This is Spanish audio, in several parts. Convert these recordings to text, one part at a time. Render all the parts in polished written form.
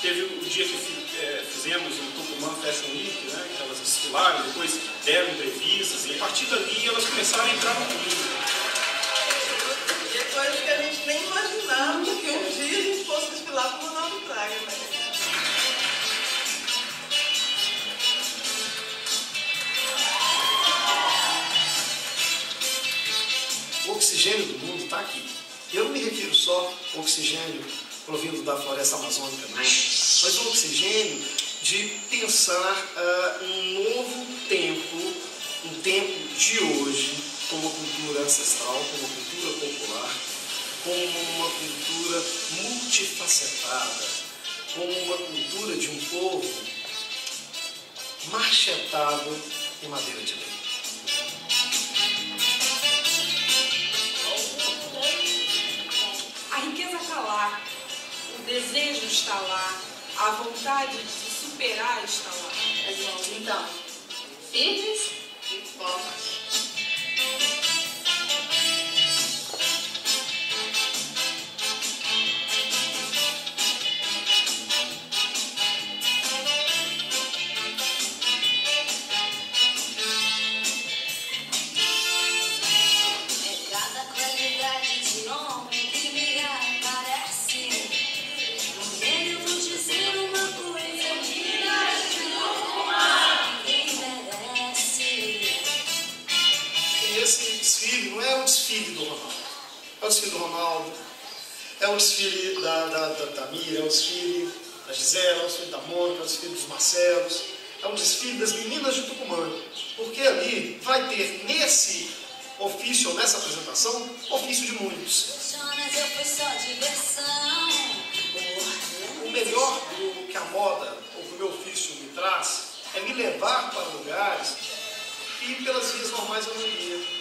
teve o dia que fizemos o Tucumã Fashion Week, né, que elas desfilaram, depois deram entrevistas, e a partir dali elas começaram a entrar no mundo. E é coisa que a gente nem imaginava que um dia a gente fosse desfilar com o Ronaldo Fraga, né? O oxigênio do mundo está aqui. Eu não me refiro só ao oxigênio provindo da floresta amazônica, não. Mas o oxigênio de pensar um novo tempo, um tempo de hoje, com uma cultura ancestral, com uma cultura popular, com uma cultura multifacetada, com uma cultura de um povo marchetado em madeira de lei. A riqueza está lá, o desejo está lá, a vontade de superar está lá. As mãos, então, firmes e fortes. É o desfile do Ronaldo, é o desfile da Miriam, é o desfile da Gisela, é o desfile da Mônica, é o desfile dos Marcelos, é o desfile das meninas de Tucumã, porque ali vai ter nesse ofício, ou nessa apresentação, ofício de muitos. O melhor do que a moda, ou que o meu ofício me traz, é me levar para lugares que pelas vias normais eu não iria.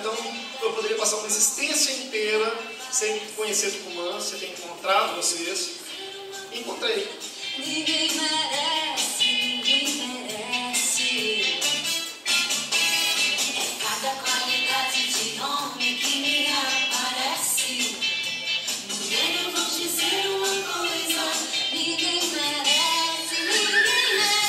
Então, eu poderia passar uma existência inteira sem conhecer Tucumã, sem ter encontrado vocês. E encontrei. Ninguém merece, ninguém merece. É cada qualidade de homem que me aparece. Ninguém eu vou dizer uma coisa. Ninguém merece, ninguém merece.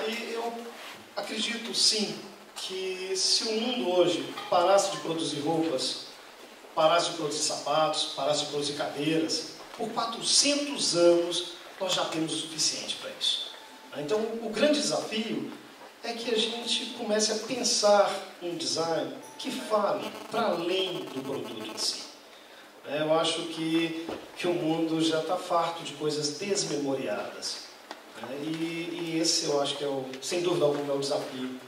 E eu acredito sim que se o mundo hoje parasse de produzir roupas, parasse de produzir sapatos, parasse de produzir cadeiras, por 400 anos nós já temos o suficiente para isso. Então o grande desafio é que a gente comece a pensar um design que fale para além do produto em si. Eu acho que o mundo já está farto de coisas desmemoriadas. E esse eu acho que é, sem dúvida alguma, é o desafio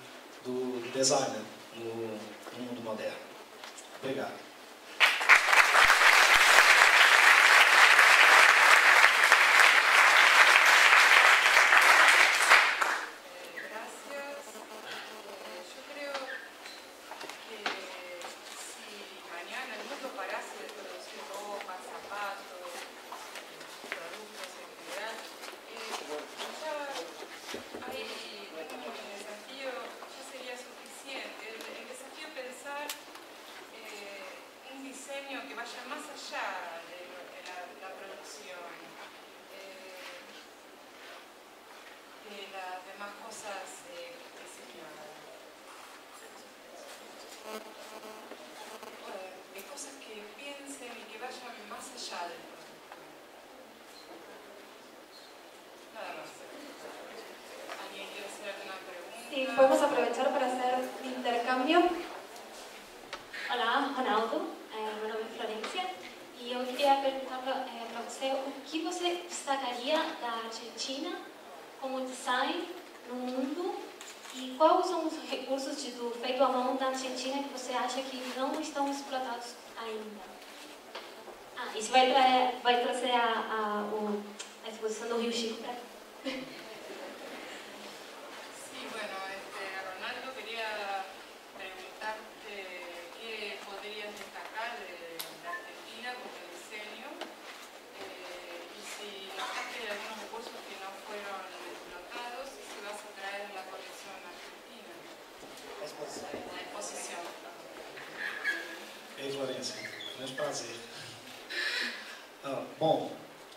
do designer no mundo moderno. Obrigado. Que vaya más allá de la producción, de las demás cosas de cosas que piensen y que vayan más allá del producto. Nada más. ¿Alguien quiere hacer alguna pregunta? Sí, podemos aprovechar para hacer un intercambio. Olá, Ronaldo. Meu nome é Florência e eu queria perguntar para você o que você destacaria da Argentina como design no mundo e quais são os recursos do feito à mão da Argentina que você acha que não estão explotados ainda. E você vai trazer a exposição do Rio Chico para cá. ¿Qué podrías destacar de Argentina como diseño? grande prazer. Bom,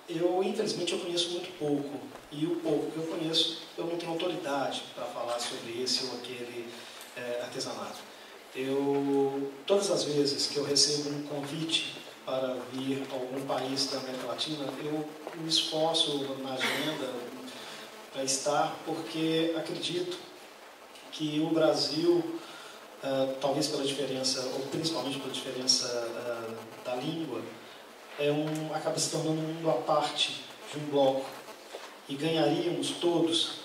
eu infelizmente eu conheço muito pouco, e o pouco que eu conheço, eu não tenho autoridade para falar sobre esse ou aquele artesanato. Todas as vezes que eu recebo um convite para vir a algum país da América Latina, eu me esforço na agenda para estar, porque acredito que o Brasil, talvez pela diferença, ou principalmente pela diferença da língua, acaba se tornando um mundo à parte de um bloco, e ganharíamos todos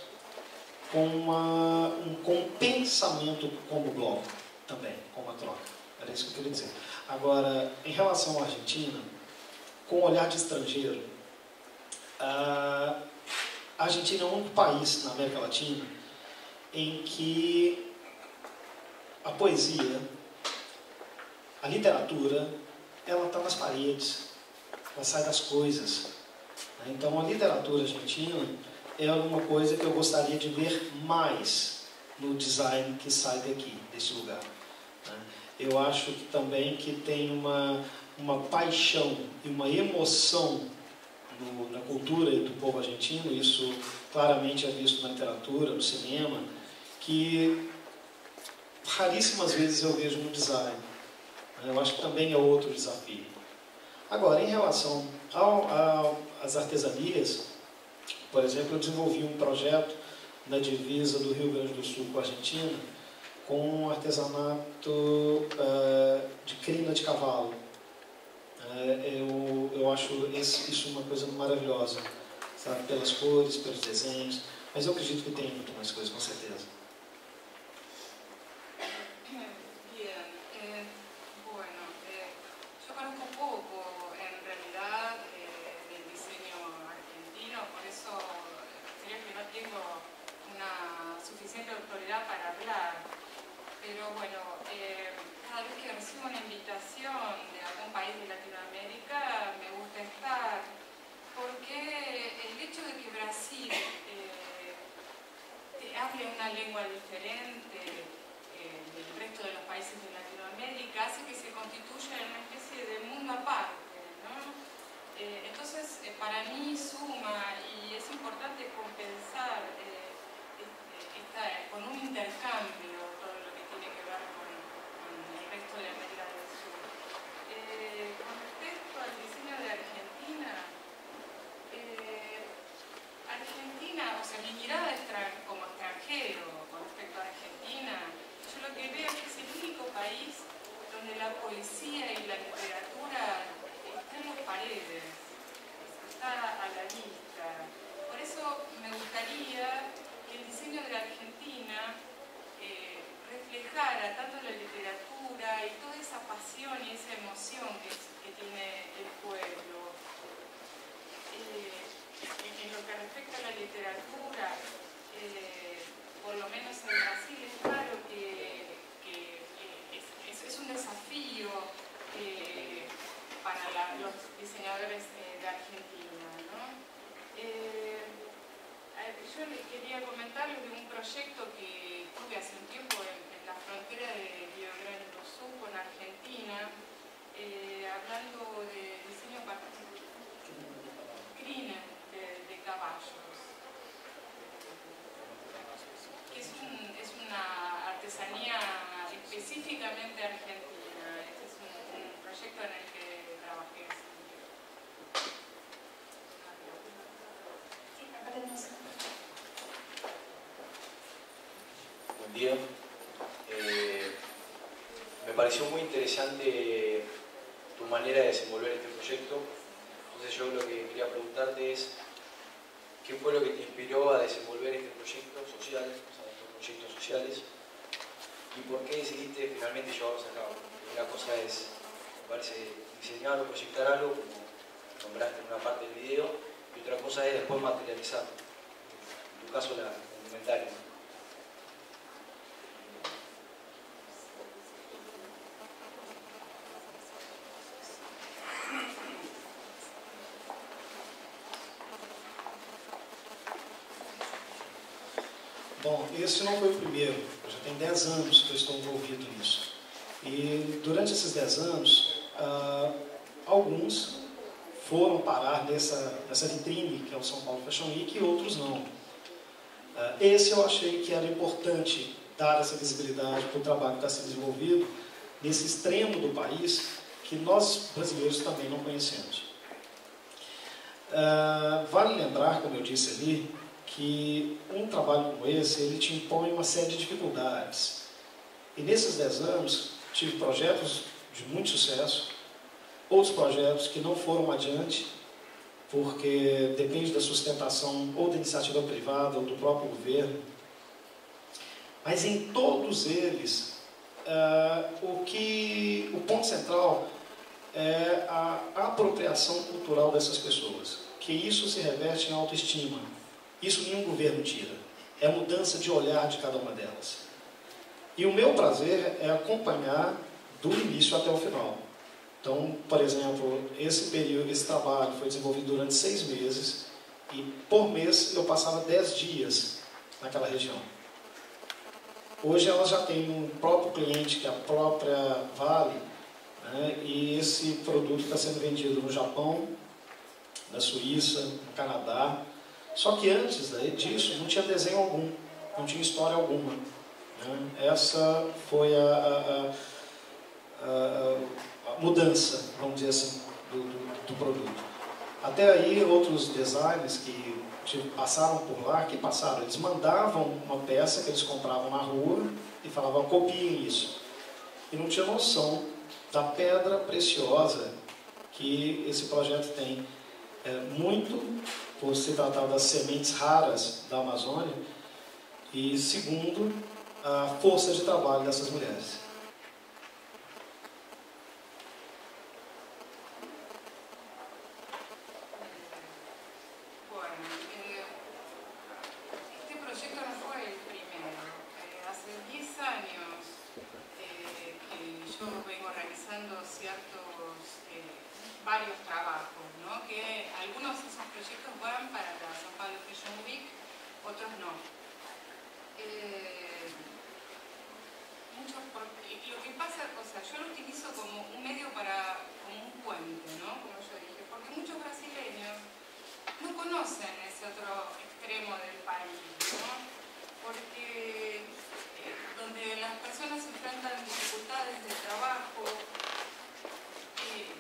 com um pensamento como bloco também, com uma troca. Era isso que eu queria dizer. Agora, em relação à Argentina, com o olhar de estrangeiro, a Argentina é o único país na América Latina em que a poesia, a literatura, ela está nas paredes, ela sai das coisas. Então, a literatura argentina é uma coisa que eu gostaria de ver mais no design que sai daqui, desse lugar. Eu acho que também que tem uma paixão e uma emoção na cultura do povo argentino, isso claramente é visto na literatura, no cinema, que raríssimas vezes eu vejo no design. Eu acho que também é outro desafio. Agora, em relação às artesanias, por exemplo, eu desenvolvi um projeto na divisa do Rio Grande do Sul com a Argentina, com um artesanato de crina de cavalo. Eu acho isso uma coisa maravilhosa, sabe? Pelas cores, pelos desenhos, mas eu acredito que tem muito mais coisas, com certeza. Pero bueno, cada vez que recibo una invitación de algún país de Latinoamérica me gusta estar, porque el hecho de que Brasil hable una lengua diferente del resto de los países de Latinoamérica hace que se constituya en una especie de mundo aparte, ¿no? Entonces, para mí suma y es importante compensar con un intercambio todo lo que tiene que ver con el resto de América del Sur. Con respecto al diseño de Argentina, o sea, mi mirada como extranjero con respecto a Argentina, yo lo que veo es que es el único país donde la poesía y la literatura están en las paredes, está a la vista. Por eso me gustaría que el diseño de Argentina reflejara tanto la literatura y toda esa pasión y esa emoción que tiene el pueblo. En lo que respecta a la literatura, por lo menos en Brasil es claro que es un desafío para los diseñadores de Argentina, ¿no? Yo les quería comentarles de un proyecto que tuve hace un tiempo en la frontera de Rio Grande do Sul con Argentina, hablando de diseño crina de caballos, que es una artesanía específicamente argentina. Este es un proyecto en el que trabajé. Buen día. Me pareció muy interesante tu manera de desenvolver este proyecto. Entonces yo lo que quería preguntarte es ¿qué fue lo que te inspiró a desenvolver este proyecto social, estos proyectos sociales? ¿Y por qué decidiste finalmente llevarlos a cabo? Una cosa es, me parece, diseñar o proyectar algo, como nombraste en una parte del video, y otra cosa es después materializarlo. En tu caso, la indumentaria. Bom, esse não foi o primeiro. Já tem 10 anos que eu estou envolvido nisso. E durante esses 10 anos, Alguns foram parar nessa vitrine, que é o São Paulo Fashion Week, e outros não. Esse eu achei que era importante dar essa visibilidade para o trabalho que está sendo desenvolvido nesse extremo do país, que nós brasileiros também não conhecemos. Vale lembrar, como eu disse ali, que um trabalho como esse, ele te impõe uma série de dificuldades. E nesses 10 anos, tive projetos de muito sucesso, outros projetos que não foram adiante, porque depende da sustentação ou da iniciativa privada ou do próprio governo. Mas em todos eles, o ponto central é a apropriação cultural dessas pessoas, que isso se reverte em autoestima. Isso nenhum governo tira. É a mudança de olhar de cada uma delas. E o meu prazer é acompanhar do início até o final. Então, por exemplo, esse trabalho foi desenvolvido durante 6 meses e por mês eu passava 10 dias naquela região. Hoje ela já tem um próprio cliente, que é a própria Vale, né? E esse produto está sendo vendido no Japão, na Suíça, no Canadá. Só que antes disso não tinha desenho algum, não tinha história alguma, né? Essa foi a mudança, vamos dizer assim, do produto. Até aí, outros designers que passaram por lá, eles mandavam uma peça que eles compravam na rua e falavam, copiem isso. E não tinha noção da pedra preciosa que esse projeto tem. Muito por se tratar das sementes raras da Amazônia e, segundo, a força de trabalho dessas mulheres. Varios trabajos, ¿no? Que algunos de esos proyectos van para la São Paulo Fashion Week, otros no. Lo que pasa, o sea, yo lo utilizo como un medio como un puente, ¿no? Como yo dije, porque muchos brasileños no conocen ese otro extremo del país, ¿no? Porque donde las personas enfrentan dificultades de trabajo,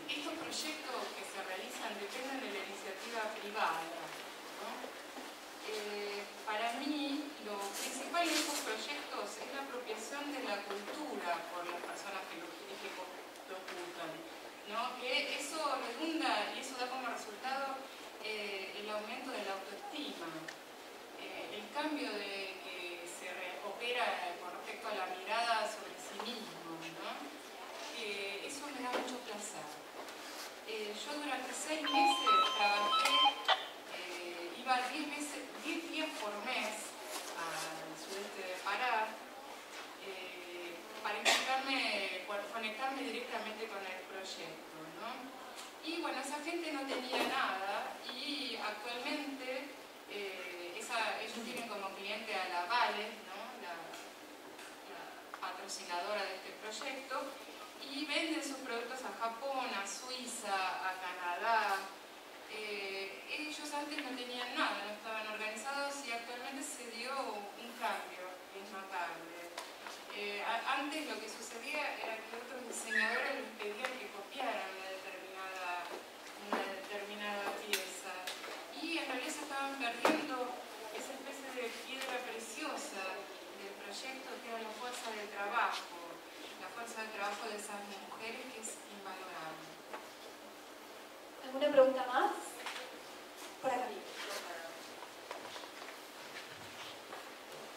estos proyectos que se realizan dependen de la iniciativa privada, ¿no? Para mí, lo principal de estos proyectos es la apropiación de la cultura por las personas que lo ocultan, ¿no? Que eso redunda y eso da como resultado el aumento de la autoestima, el cambio que se opera con respecto a la mirada sobre sí mismo, ¿no? Eso me da mucho placer. Yo durante 6 meses trabajé, iba 10 días por mes al sudeste de Pará para conectarme directamente con el proyecto, ¿no? Y bueno, esa gente no tenía nada y actualmente ellos tienen como cliente a la Vale, ¿no? la patrocinadora de este proyecto, y venden sus productos a Japón, a Suiza, a Canadá. Ellos antes no tenían nada, no estaban organizados y actualmente se dio un cambio, que es notable. Antes lo que sucedía era que otros diseñadores les pedían que copiaran una determinada pieza y en realidad se estaban perdiendo esa especie de piedra preciosa del proyecto que era la fuerza de trabajo. La fuerza de trabajo de esas mujeres que es invalorable. ¿Alguna pregunta más? Por acá.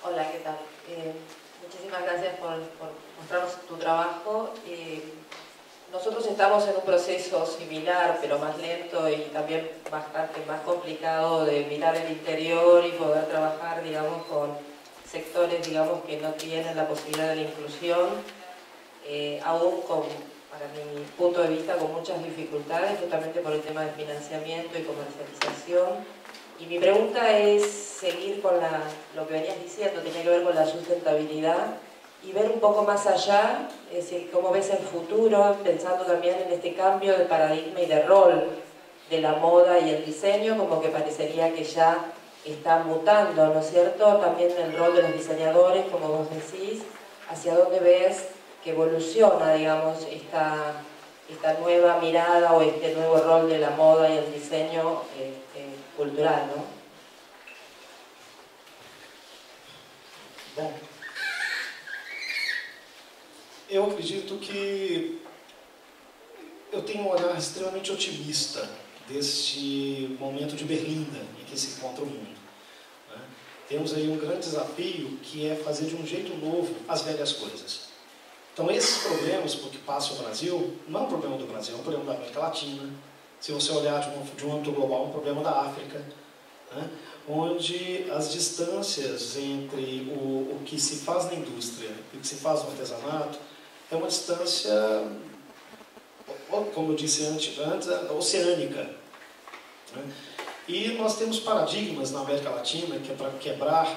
Hola, ¿qué tal? Muchísimas gracias por mostrarnos tu trabajo. Nosotros estamos en un proceso similar, pero más lento y también bastante más complicado de mirar el interior y poder trabajar, digamos, con sectores, digamos, que no tienen la posibilidad de la inclusión. Aún para mi punto de vista, con muchas dificultades, justamente por el tema de financiamiento y comercialización. Y mi pregunta es seguir con lo que venías diciendo, tenía que ver con la sustentabilidad y ver un poco más allá, es decir, cómo ves el futuro, pensando también en este cambio de paradigma y de rol de la moda y el diseño, como que parecería que ya está mutando, ¿no es cierto? También el rol de los diseñadores, como vos decís, hacia dónde ves que evoluciona, digamos, esta nueva mirada o este nuevo rol de la moda y el diseño cultural, ¿no? Bom, eu acredito que eu tenho um olhar extremamente otimista deste momento de Berlinda em que se encontra o mundo. Né? Temos aí um grande desafio que é fazer de um jeito novo as velhas coisas. Então esses problemas por que passa o Brasil, não é um problema do Brasil, é um problema da América Latina. Se você olhar de um âmbito global, é um problema da África, né? Onde as distâncias entre o que se faz na indústria e o que se faz no artesanato é uma distância, como eu disse antes, oceânica. Né? E nós temos paradigmas na América Latina que é para quebrar,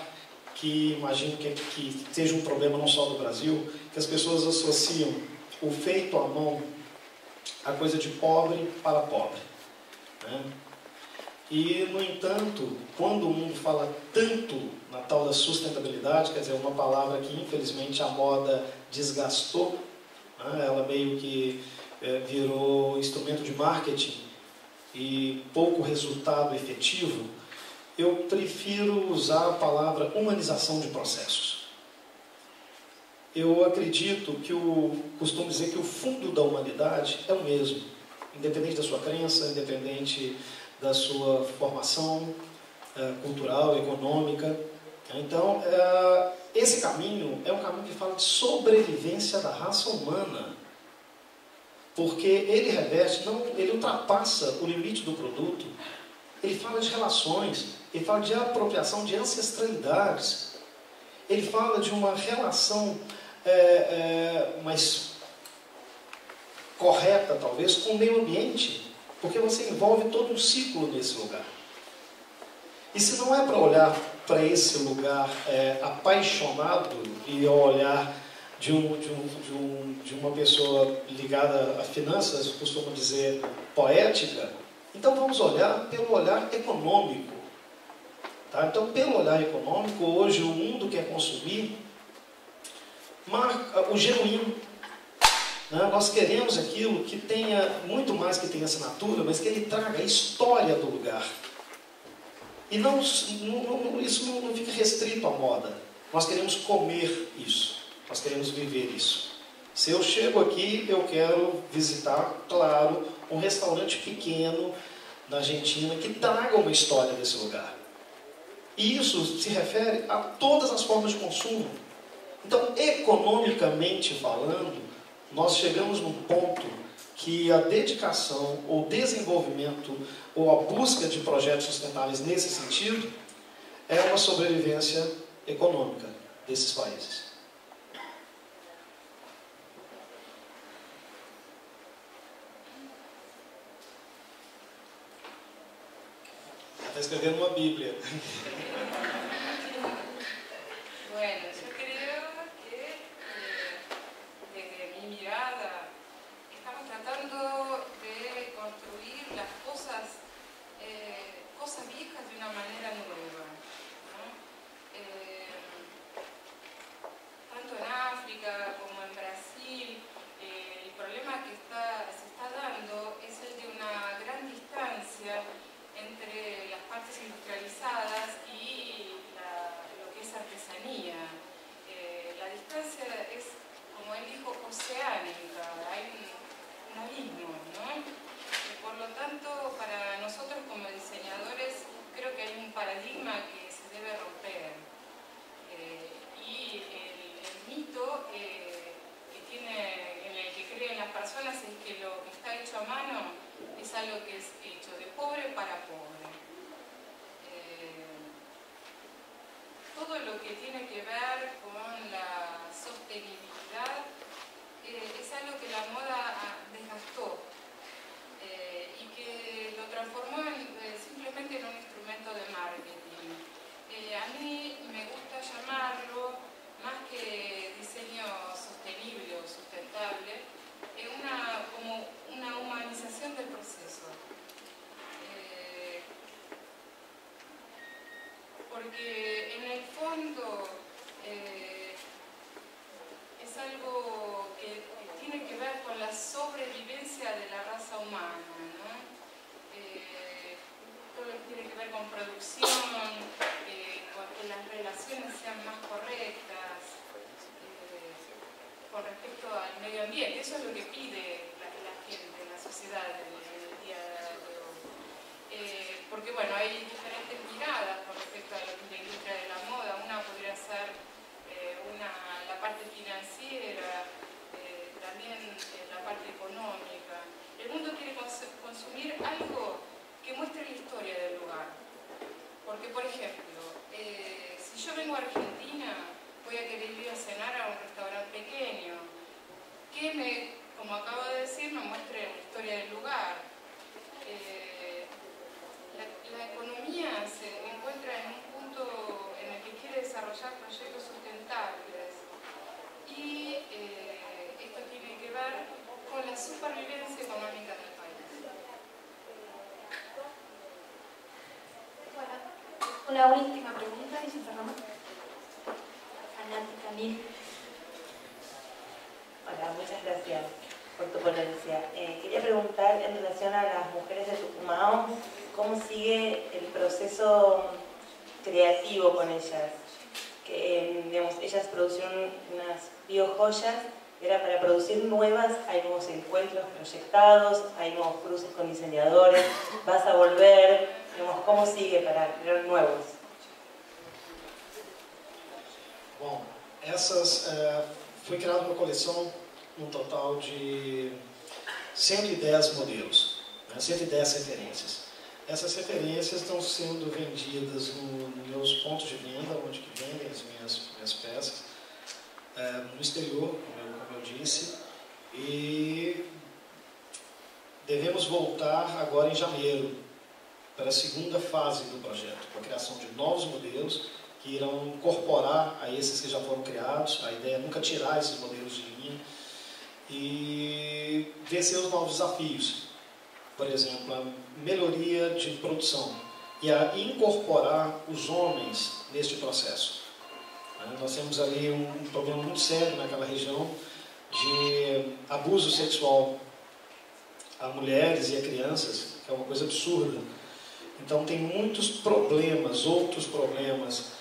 que imagino que seja um problema não só do Brasil, que as pessoas associam o feito à mão a coisa de pobre para pobre. Né? E, no entanto, quando o mundo fala tanto na tal da sustentabilidade, quer dizer, uma palavra que infelizmente a moda desgastou, né? Ela meio que virou instrumento de marketing e pouco resultado efetivo, eu prefiro usar a palavra humanização de processos. Eu acredito que costumo dizer que o fundo da humanidade é o mesmo, independente da sua crença, independente da sua formação cultural, econômica. Então, esse caminho é um caminho que fala de sobrevivência da raça humana, porque ele reveste, ele ultrapassa o limite do produto, ele fala de relações, ele fala de apropriação de ancestralidades, ele fala de uma relação mais correta, talvez, com o meio ambiente, porque você envolve todo um ciclo nesse lugar. E se não é para olhar para esse lugar apaixonado e ao olhar de uma pessoa ligada a finanças, eu costumo dizer poética, então vamos olhar pelo olhar econômico. Tá? Então, pelo olhar econômico, hoje o mundo quer consumir o genuíno. Nós queremos aquilo que tenha, muito mais que tenha assinatura, mas que ele traga a história do lugar. E isso não fica restrito à moda. Nós queremos comer isso. Nós queremos viver isso. Se eu chego aqui, eu quero visitar, claro, um restaurante pequeno na Argentina que traga uma história desse lugar. E isso se refere a todas as formas de consumo. Então, economicamente falando, nós chegamos num ponto que a dedicação, ou desenvolvimento, ou a busca de projetos sustentáveis nesse sentido, é uma sobrevivência econômica desses países. Está escrevendo uma Bíblia. Bueno, yo creo que desde mi mirada estamos tratando de construir las cosas viejas de una manera nueva, ¿no? Tanto en África como en Brasil, el problema que se está dando es el de una gran distancia entre las partes industrializadas y lo que es artesanía. La distancia es, como él dijo, oceánica, hay un abismo, ¿no? Por lo tanto, para nosotros como diseñadores, creo que hay un paradigma que se debe romper. Y el mito en el que creen las personas es que lo que está hecho a mano es algo que es hecho de pobre para pobre. Todo lo que tiene que ver con la sostenibilidad es algo que la moda desgastó y que lo transformó simplemente en un instrumento de marketing. A mí me gusta llamarlo, más que diseño porque en el fondo es algo que tiene que ver con la sobrevivencia de la raza humana, ¿no? Todo lo que tiene que ver con producción, con que las relaciones sean más correctas, con respecto al medio ambiente. Eso es lo que pide la gente, la sociedad en el día de hoy. Porque bueno, hay diferentes miradas con respecto a la industria de la moda. Una podría ser la parte financiera, también la parte económica. El mundo quiere consumir algo que muestre la historia del lugar. Porque, por ejemplo, si yo vengo a Argentina, voy a querer ir a cenar a un restaurante pequeño, que como acabo de decir, me muestre la historia del lugar. La economía se encuentra en un punto en el que quiere desarrollar proyectos sustentables y esto tiene que ver con la supervivencia económica del país. Bueno, una última pregunta y cerramos. Fanática mil. Hola, muchas gracias por tu ponencia. Quería preguntar en relación a las mujeres de Tucumán, ¿cómo sigue el proceso creativo con ellas? Que, digamos, ellas producieron unas biojoyas, era para producir nuevas, hay nuevos encuentros proyectados, hay nuevos cruces con diseñadores, vas a volver, digamos, ¿cómo sigue para crear nuevos? Bom, foi criada uma coleção num total de 110 modelos, né, 110 referências. Essas referências estão sendo vendidas nos meus pontos de venda, onde que vendem as minhas peças, no exterior, como eu disse, e devemos voltar agora em janeiro para a segunda fase do projeto, com a criação de novos modelos que irão incorporar a esses que já foram criados. A ideia é nunca tirar esses modelos de linha e vencer os novos desafios. Por exemplo, a melhoria de produção e a incorporar os homens neste processo. Nós temos ali um problema muito sério naquela região de abuso sexual a mulheres e a crianças, que é uma coisa absurda. Então tem muitos problemas, outros problemas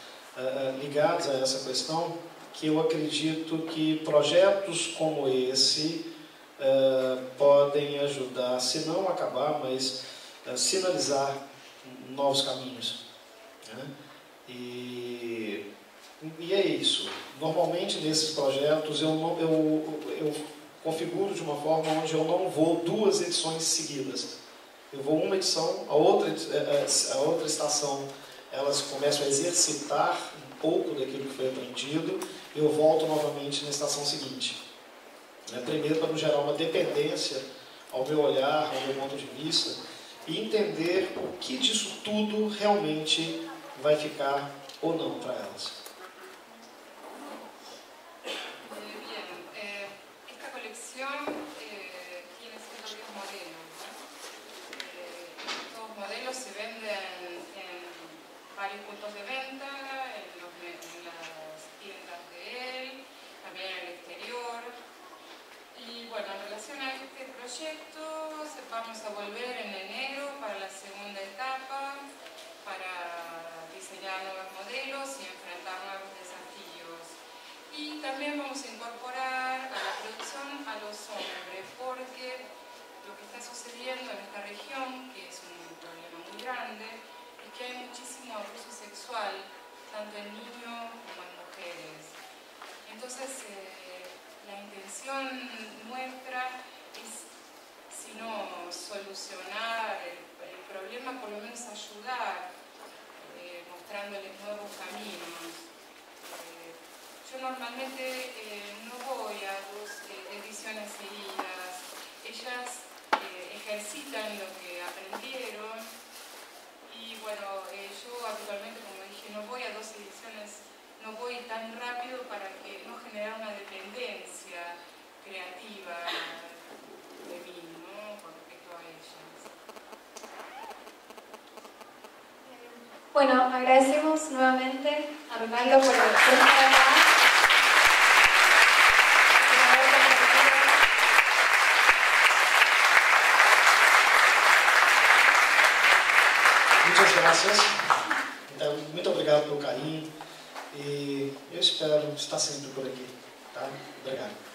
ligados a essa questão, que eu acredito que projetos como esse podem ajudar, se não acabar, mas sinalizar novos caminhos. Né? E é isso. Normalmente nesses projetos eu configuro de uma forma onde eu não vou duas edições seguidas. Eu vou uma edição, a outra estação, elas começam a exercitar um pouco daquilo que foi aprendido, e eu volto novamente na estação seguinte. Primeiro, para não gerar uma dependência ao meu olhar, ao meu ponto de vista, e entender o que disso tudo realmente vai ficar ou não para elas. Esta colección tiene 110 modelos. Estos modelos se venden en varios puntos de venta, en las tiendas de él, también en el exterior. Y bueno, en relación a este proyecto, vamos a volver en enero para la segunda etapa, para diseñar nuevos modelos y enfrentar nuevos desafíos. Y también vamos a incorporar a la producción a los hombres, porque lo que está sucediendo en esta región, que es un problema muy grande, es que hay muchísimo abuso sexual, tanto en niños como en mujeres. Entonces, la intención nuestra es, si no solucionar el problema, por lo menos ayudar, mostrándoles nuevos caminos. Yo normalmente no voy a 2 ediciones seguidas. Ellas ejercitan lo que aprendieron y bueno, yo habitualmente, como dije, no voy a 2 ediciones, no voy tan rápido para que no generar una dependencia creativa de mí, ¿no? Con respecto a ellas. Bueno, agradecemos nuevamente a Ronaldo por estar acá. Muitas graças. Então, muito obrigado pelo carinho. E eu espero estar sempre por aqui. Tá? Obrigado.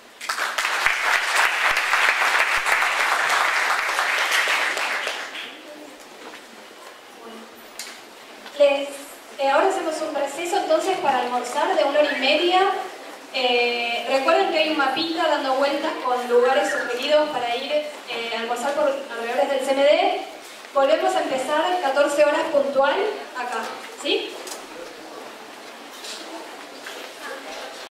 Ahora hacemos un receso entonces para almorzar de 1 hora y media. Recuerden que hay un mapita dando vueltas con lugares sugeridos para ir a almorzar por alrededores del CMD. Volvemos a empezar 14 horas puntual acá, ¿sí?